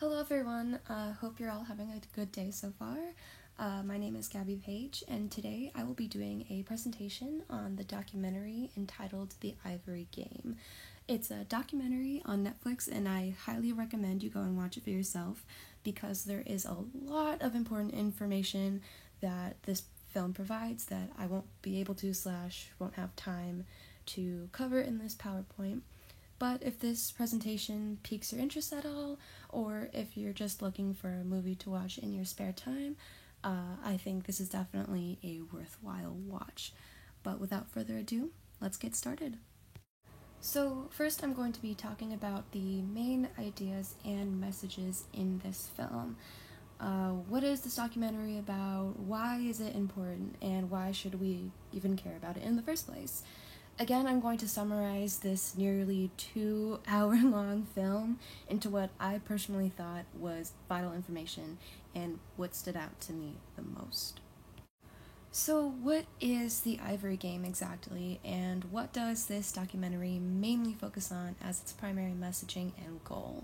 Hello everyone, hope you're all having a good day so far. My name is Gabby Page, and today I will be doing a presentation on the documentary entitled The Ivory Game. It's a documentary on Netflix, and I highly recommend you go and watch it for yourself because there is a lot of important information that this film provides that I won't be able to / won't have time to cover in this PowerPoint. But if this presentation piques your interest at all, or if you're just looking for a movie to watch in your spare time, I think this is definitely a worthwhile watch. But without further ado, let's get started. So first I'm going to be talking about the main ideas and messages in this film. What is this documentary about? Why is it important? And why should we even care about it in the first place? Again, I'm going to summarize this nearly 2-hour-long film into what I personally thought was vital information and what stood out to me the most. So what is the Ivory Game exactly, and what does this documentary mainly focus on as its primary messaging and goal?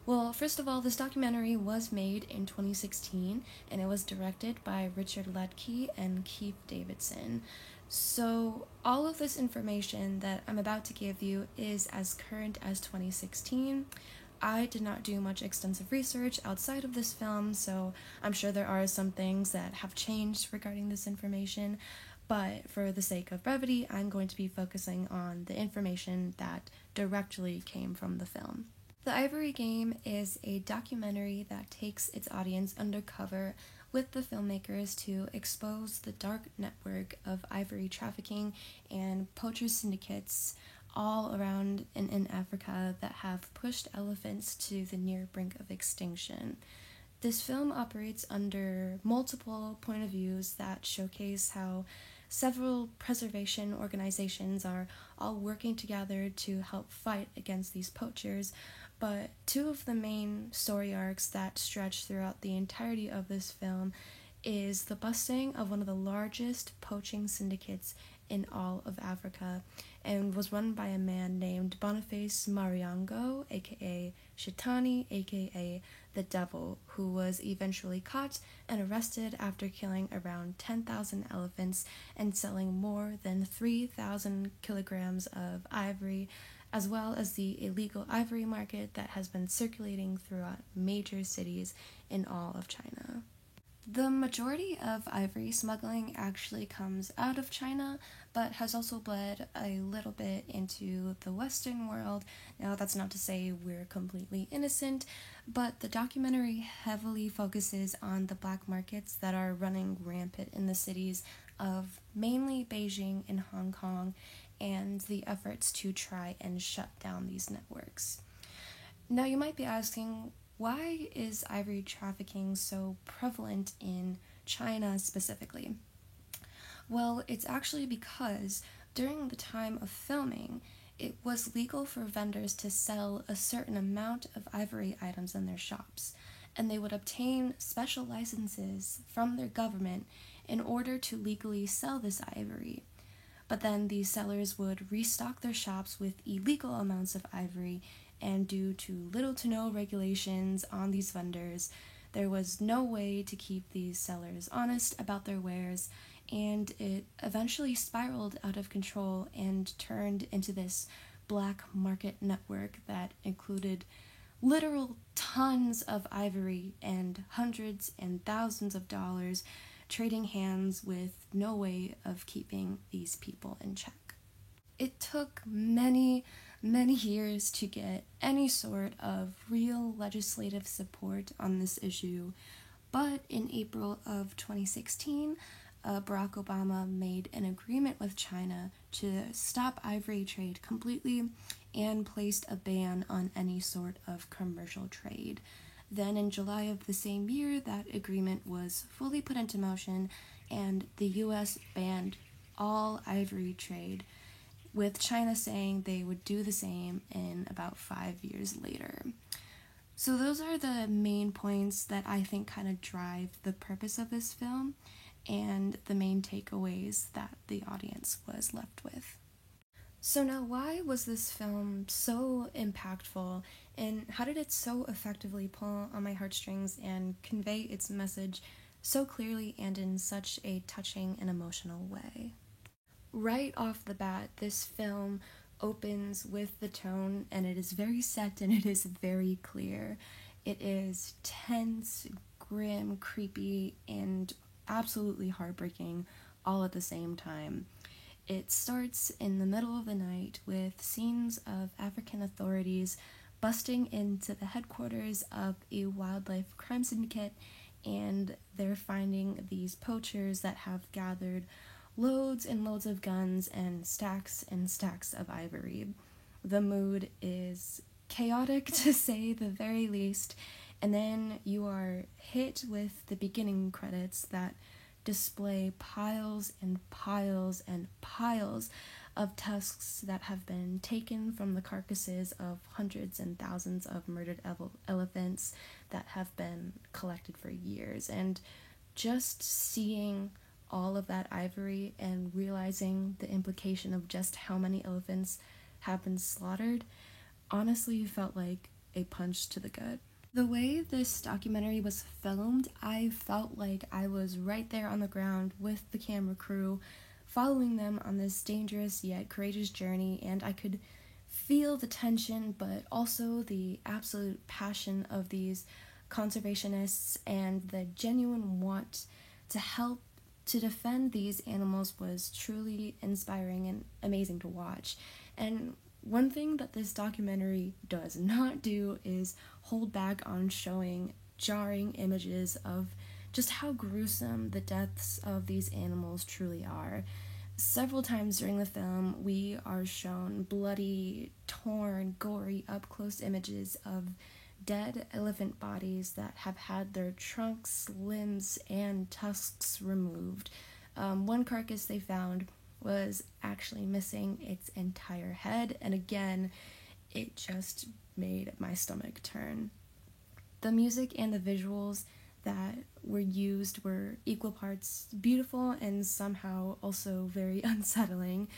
Well, first of all, this documentary was made in 2016, and it was directed by Richard Ledke and Keith Davidson. So all of this information that I'm about to give you is as current as 2016. I did not do much extensive research outside of this film, so I'm sure there are some things that have changed regarding this information, but for the sake of brevity, I'm going to be focusing on the information that directly came from the film. The Ivory Game is a documentary that takes its audience undercover with the filmmakers to expose the dark network of ivory trafficking and poacher syndicates all around and in Africa that have pushed elephants to the near brink of extinction. This film operates under multiple point of views that showcase how several preservation organizations are all working together to help fight against these poachers, but two of the main story arcs that stretch throughout the entirety of this film is the busting of one of the largest poaching syndicates in all of Africa, and was run by a man named Boniface Mariango, aka Shitani, aka the Devil, who was eventually caught and arrested after killing around 10,000 elephants and selling more than 3,000 kilograms of ivory, as well as the illegal ivory market that has been circulating throughout major cities in all of China. The majority of ivory smuggling actually comes out of China, but has also bled a little bit into the Western world. Now, that's not to say we're completely innocent, but the documentary heavily focuses on the black markets that are running rampant in the cities of mainly Beijing and Hong Kong, and the efforts to try and shut down these networks. Now, you might be asking, why is ivory trafficking so prevalent in China specifically? Well, it's actually because during the time of filming, it was legal for vendors to sell a certain amount of ivory items in their shops, and they would obtain special licenses from their government in order to legally sell this ivory. But then these sellers would restock their shops with illegal amounts of ivory, and due to little to no regulations on these vendors, there was no way to keep these sellers honest about their wares, and it eventually spiraled out of control and turned into this black market network that included literal tons of ivory and hundreds and thousands of dollars trading hands with no way of keeping these people in check. It took many years to get any sort of real legislative support on this issue, but in April of 2016, Barack Obama made an agreement with China to stop ivory trade completely and placed a ban on any sort of commercial trade. Then in July of the same year, that agreement was fully put into motion, and the US banned all ivory trade, with China saying they would do the same in about 5 years later. So those are the main points that I think kind of drive the purpose of this film and the main takeaways that the audience was left with. So now, why was this film so impactful And how did it so effectively pull on my heartstrings and convey its message so clearly and in such a touching and emotional way? Right off the bat, this film opens with the tone, and it is very set and it is very clear. It is tense, grim, creepy, and absolutely heartbreaking all at the same time. It starts in the middle of the night with scenes of African authorities busting into the headquarters of a wildlife crime syndicate, and they're finding these poachers that have gathered loads and loads of guns and stacks of ivory. The mood is chaotic to say the very least, and then you are hit with the beginning credits that display piles and piles and piles of tusks that have been taken from the carcasses of hundreds and thousands of murdered elephants that have been collected for years. And just seeing all of that ivory and realizing the implication of just how many elephants have been slaughtered honestly felt like a punch to the gut. The way this documentary was filmed, I felt like I was right there on the ground with the camera crew, following them on this dangerous yet courageous journey, and I could feel the tension but also the absolute passion of these conservationists, and the genuine want to help to defend these animals was truly inspiring and amazing to watch. And one thing that this documentary does not do is hold back on showing jarring images of just how gruesome the deaths of these animals truly are. Several times during the film, we are shown bloody, torn, gory, up-close images of dead elephant bodies that have had their trunks, limbs, and tusks removed. One carcass they found was actually missing its entire head, and again, it just made my stomach turn. The music and the visuals that were used were equal parts beautiful and somehow also very unsettling.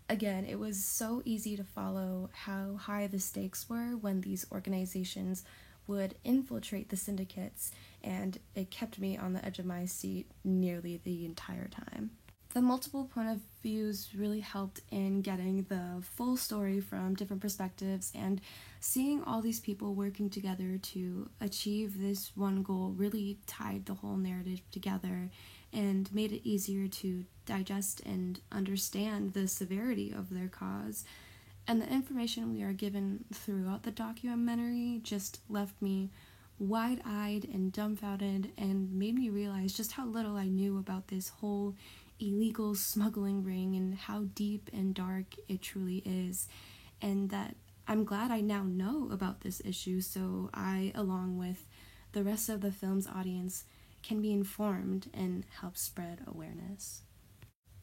Again, it was so easy to follow how high the stakes were when these organizations would infiltrate the syndicates, and it kept me on the edge of my seat nearly the entire time. The multiple point of views really helped in getting the full story from different perspectives, and seeing all these people working together to achieve this one goal really tied the whole narrative together and made it easier to digest and understand the severity of their cause. And the information we are given throughout the documentary just left me wide-eyed and dumbfounded and made me realize just how little I knew about this whole illegal smuggling ring and how deep and dark it truly is, and that I'm glad I now know about this issue so I, along with the rest of the film's audience, can be informed and help spread awareness.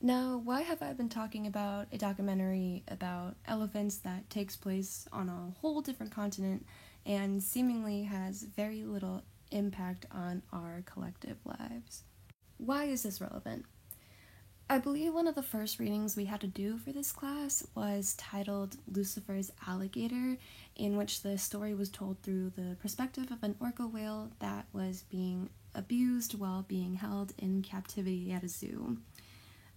Now, why have I been talking about a documentary about elephants that takes place on a whole different continent and seemingly has very little impact on our collective lives? Why is this relevant? I believe one of the first readings we had to do for this class was titled Lucifer's Alligator, in which the story was told through the perspective of an orca whale that was being abused while being held in captivity at a zoo.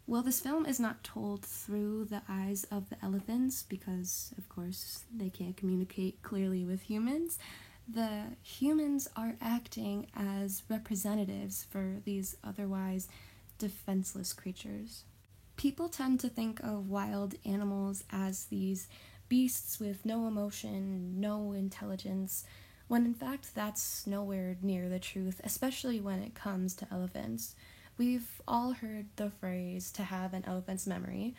Well, this film is not told through the eyes of the elephants because, of course, they can't communicate clearly with humans. The humans are acting as representatives for these otherwise defenseless creatures. People tend to think of wild animals as these beasts with no emotion, no intelligence, when in fact that's nowhere near the truth, especially when it comes to elephants. We've all heard the phrase to have an elephant's memory,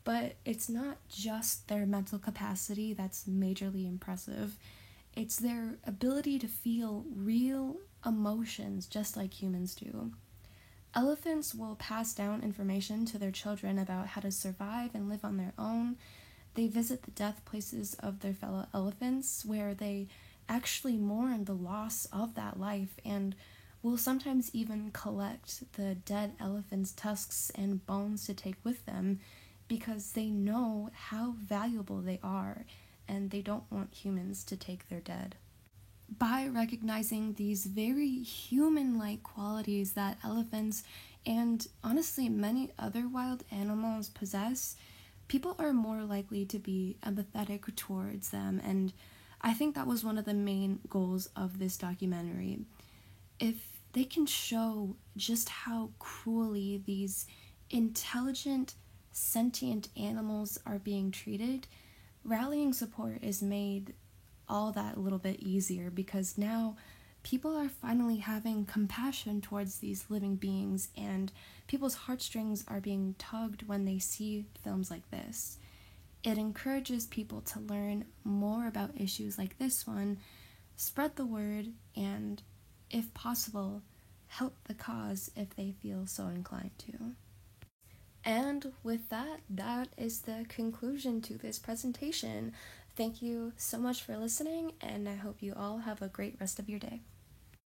but it's not just their mental capacity that's majorly impressive. It's their ability to feel real emotions just like humans do. Elephants will pass down information to their children about how to survive and live on their own. They visit the death places of their fellow elephants, where they actually mourn the loss of that life and will sometimes even collect the dead elephant's tusks and bones to take with them because they know how valuable they are and they don't want humans to take their dead. By recognizing these very human-like qualities that elephants and honestly many other wild animals possess, people are more likely to be empathetic towards them, and I think that was one of the main goals of this documentary. If they can show just how cruelly these intelligent, sentient animals are being treated, rallying support is made all that little bit easier, because now people are finally having compassion towards these living beings, and people's heartstrings are being tugged when they see films like this. It encourages people to learn more about issues like this one, spread the word, and, if possible, help the cause if they feel so inclined to. And with that, that is the conclusion to this presentation. Thank you so much for listening, and I hope you all have a great rest of your day.